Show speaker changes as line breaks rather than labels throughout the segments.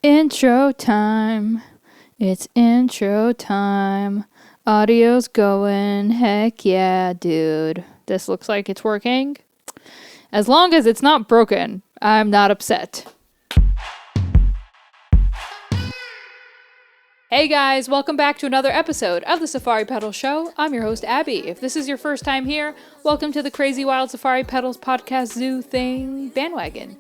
Intro time. It's intro time. Audio's going. Heck yeah, dude. This looks like it's working. As long as it's not broken, I'm not upset. Hey guys, welcome back to another episode of the Safari Pedals Show. I'm your host, Abby. If this is your first time here, welcome to the Crazy Wild Safari Pedals podcast zoo thing bandwagon.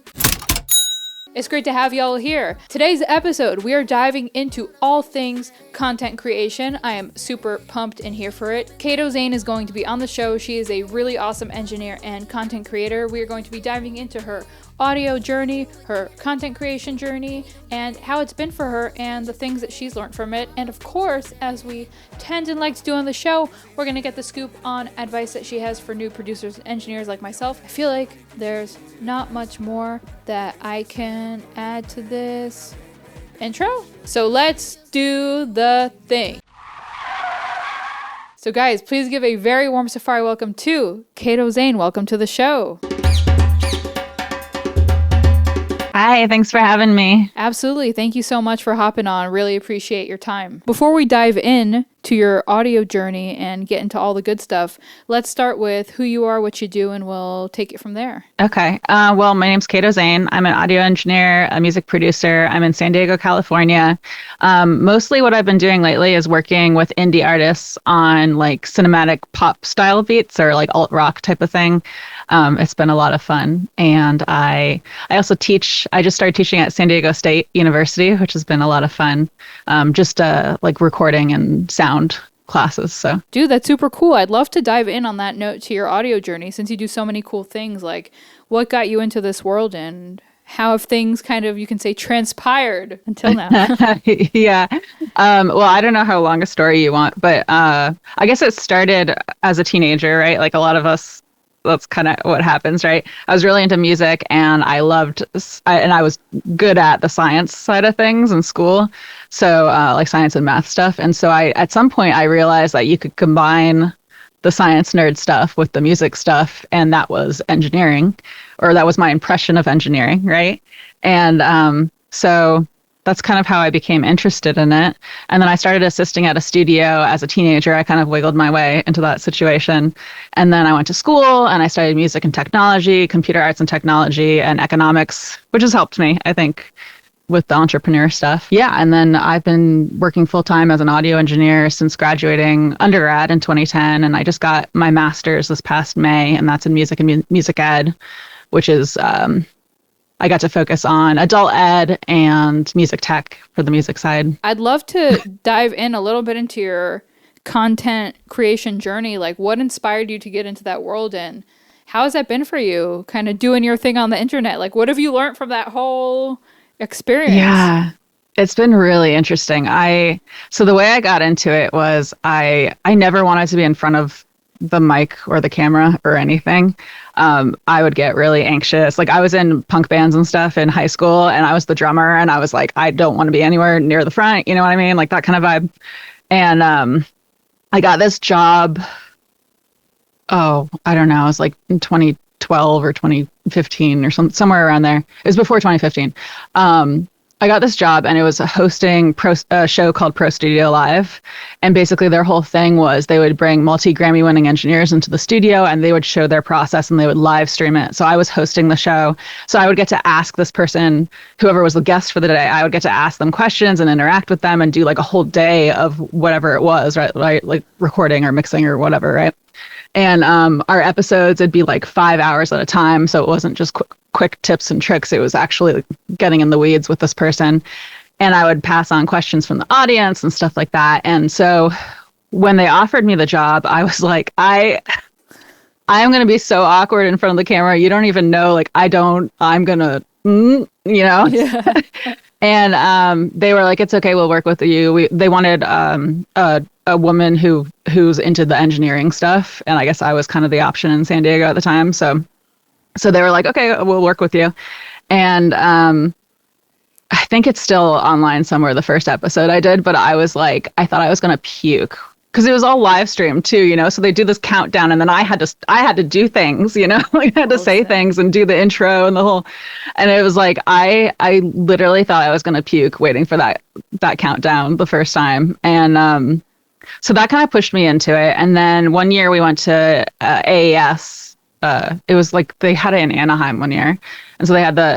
It's great to have y'all here. Today's episode, we are diving into all things content creation. I am super pumped and here for it. Cato Zane is going to be on the show. She is a really awesome engineer and content creator. We are going to be diving into her audio journey, her content creation journey, and how it's been for her and the things that she's learned from it. And of course, as we tend and like to do on the show, we're going to get the scoop on advice that she has for new producers and engineers like myself. I feel like there's not much more that I can add to this intro. So let's do the thing. So guys, please give a very warm Safari welcome to Cato Zane. Welcome to the show.
Hi, thanks for having me.
Absolutely. Thank you so much for hopping on. Really appreciate your time. Before we dive in to your audio journey and get into all the good stuff, let's start with who you are, what you do, and we'll take it from there.
Okay. Well, my name's Cato Zane. I'm an audio engineer, a music producer. I'm in San Diego, California. Mostly what I've been doing lately is working with indie artists on like cinematic pop style beats or like alt rock type of thing. It's been a lot of fun. And I also teach. I just started teaching at San Diego State University, which has been a lot of fun. Just like recording and sound classes. So,
dude, that's super cool. I'd love to dive in on that note to your audio journey since you do so many cool things. Like, what got you into this world and how have things kind of, you can say, transpired until now?
Yeah. Well, I don't know how long a story you want, but I guess it started as a teenager, right? Like a lot of us. That's kind of what happens, right? I was really into music and I was good at the science side of things in school. So like science and math stuff. And so at some point I realized that you could combine the science nerd stuff with the music stuff. And that was engineering, or that was my impression of engineering, right? And so that's kind of how I became interested in it. And then I started assisting at a studio as a teenager. I kind of wiggled my way into that situation. And then I went to school and I studied music and technology, computer arts and technology, and economics, which has helped me, I think, with the entrepreneur stuff. Yeah. And then I've been working full time as an audio engineer since graduating undergrad in 2010. And I just got my master's this past May, and that's in music and music ed, which is, I got to focus on adult ed and music tech for the music side.
I'd love to dive in a little bit into your content creation journey. Like, what inspired you to get into that world, and how has that been for you, kind of doing your thing on the internet? Like, what have you learned from that whole experience?
Yeah, it's been really interesting. So the way I got into it was I never wanted to be in front of the mic or the camera or anything. I would get really anxious. Like I was in punk bands and stuff in high school and I was the drummer and I was like, I don't want to be anywhere near the front. You know what I mean? Like that kind of vibe. And I got this job. Oh, I don't know. It was like in 2012 or 2015 or somewhere around there. It was before 2015. I got this job and it was hosting a show called Pro Studio Live. And basically their whole thing was they would bring multi-Grammy winning engineers into the studio and they would show their process and they would live stream it. So I was hosting the show. So I would get to ask this person, whoever was the guest for the day, I would get to ask them questions and interact with them and do like a whole day of whatever it was, right? Like recording or mixing or whatever, right? And our episodes, it'd be like 5 hours at a time. So it wasn't just quick tips and tricks. It was actually like getting in the weeds with this person. And I would pass on questions from the audience and stuff like that. And so when they offered me the job, I was like, I'm going to be so awkward in front of the camera. You don't even know, like, I'm going to, you know? Yeah. And they were like, it's okay, we'll work with you. They wanted a woman who's into the engineering stuff. And I guess I was kind of the option in San Diego at the time. So they were like, okay, we'll work with you. And I think it's still online somewhere, the first episode I did, but I was like, I thought I was going to puke because it was all live streamed too, so they do this countdown, and then I had to do things, like I had to say things and do the intro and the whole, and it was like I literally thought I was gonna puke waiting for that countdown the first time, and so that kind of pushed me into it. And then one year we went to AES. It was like they had it in Anaheim one year, and so they had I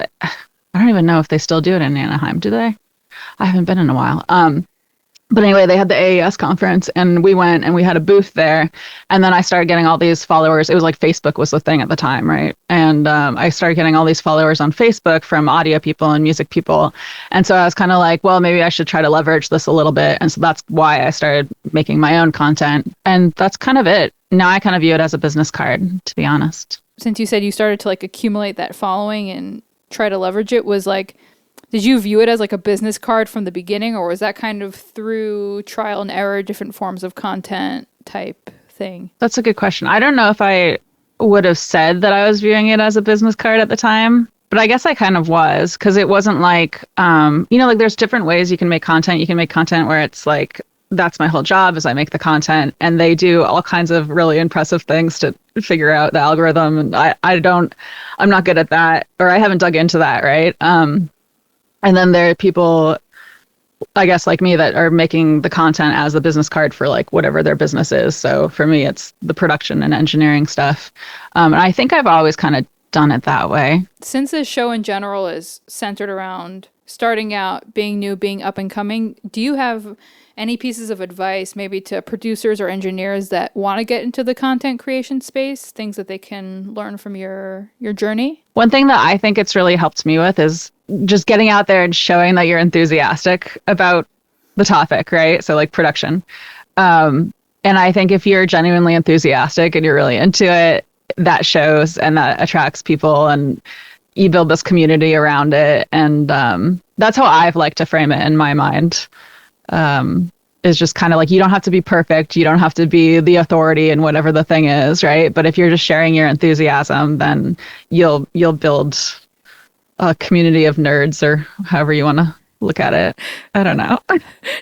don't even know if they still do it in Anaheim. Do they? I haven't been in a while. But anyway, they had the AES conference, and we went and we had a booth there. And then I started getting all these followers. It was like Facebook was the thing at the time, right? And I started getting all these followers on Facebook from audio people and music people. And so I was kind of like, well, maybe I should try to leverage this a little bit. And so that's why I started making my own content. And that's kind of it. Now I kind of view it as a business card, to be honest.
Since you said you started to like accumulate that following and try to leverage it, was like, did you view it as like a business card from the beginning, or was that kind of through trial and error, different forms of content type thing? That's
a good question. I don't know if I would have said that I was viewing it as a business card at the time, but I guess I kind of was, because it wasn't like, like there's different ways you can make content. You can make content where it's like, that's my whole job is I make the content, and they do all kinds of really impressive things to figure out the algorithm. And I'm not good at that, or I haven't dug into that. Right. And then there are people, I guess, like me that are making the content as a business card for like whatever their business is. So for me, it's the production and engineering stuff. And I think I've always kind of done it that way.
Since this show in general is centered around starting out, being new, being up and coming, do you have any pieces of advice maybe to producers or engineers that want to get into the content creation space, things that they can learn from your journey?
One thing that I think it's really helped me with is just getting out there and showing that you're enthusiastic about the topic, right? So like production. And I think if you're genuinely enthusiastic and you're really into it, that shows and that attracts people, and you build this community around it. And that's how I've liked to frame it in my mind. Is just kind of like, you don't have to be perfect. You don't have to be the authority in whatever the thing is, right? But if you're just sharing your enthusiasm, then you'll build a community of nerds, or however you want to look at it. I don't know.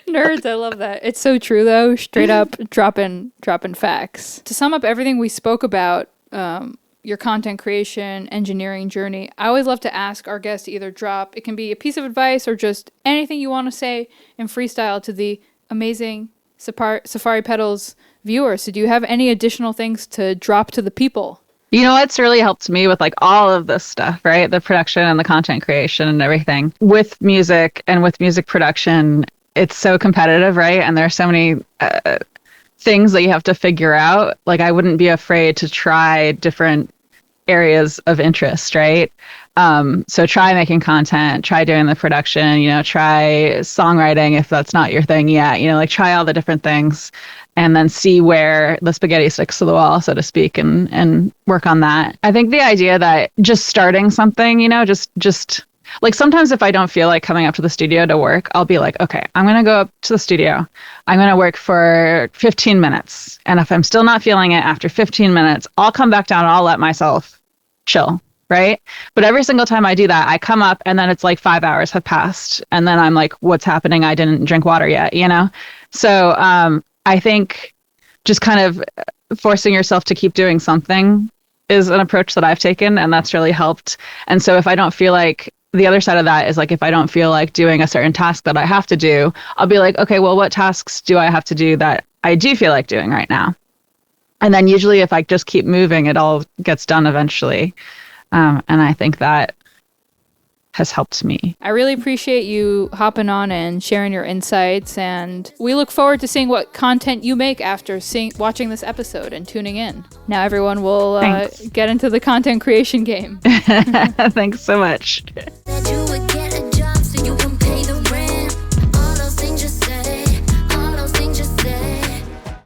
Nerds, I love that. It's so true though. Straight up dropping facts. To sum up everything we spoke about, your content creation, engineering journey, I always love to ask our guests to either drop, it can be a piece of advice or just anything you want to say in freestyle to the amazing Safari Pedals viewers. So do you have any additional things to drop to the people?
It's really helped me with like all of this stuff, right? The production and the content creation and everything. With music and with music production, it's so competitive, right? And there are so many things that you have to figure out. Like, I wouldn't be afraid to try different areas of interest, right? So try making content, try doing the production, try songwriting if that's not your thing yet, like try all the different things, and then see where the spaghetti sticks to the wall, so to speak, and work on that. I think the idea that just starting something, just like sometimes if I don't feel like coming up to the studio to work, I'll be like, okay, I'm going to go up to the studio. I'm going to work for 15 minutes. And if I'm still not feeling it after 15 minutes, I'll come back down and I'll let myself chill. Right. But every single time I do that, I come up and then it's like 5 hours have passed. And then I'm like, what's happening? I didn't drink water yet, So I think just kind of forcing yourself to keep doing something is an approach that I've taken, and that's really helped. And so if I don't feel like, the other side of that is like, if I don't feel like doing a certain task that I have to do, I'll be like, okay, well, what tasks do I have to do that I do feel like doing right now? And then usually if I just keep moving, it all gets done eventually. And I think that has helped me.
I really appreciate you hopping on and sharing your insights, and we look forward to seeing what content you make after watching this episode and tuning in. Now everyone will get into the content creation game.
Thanks so much.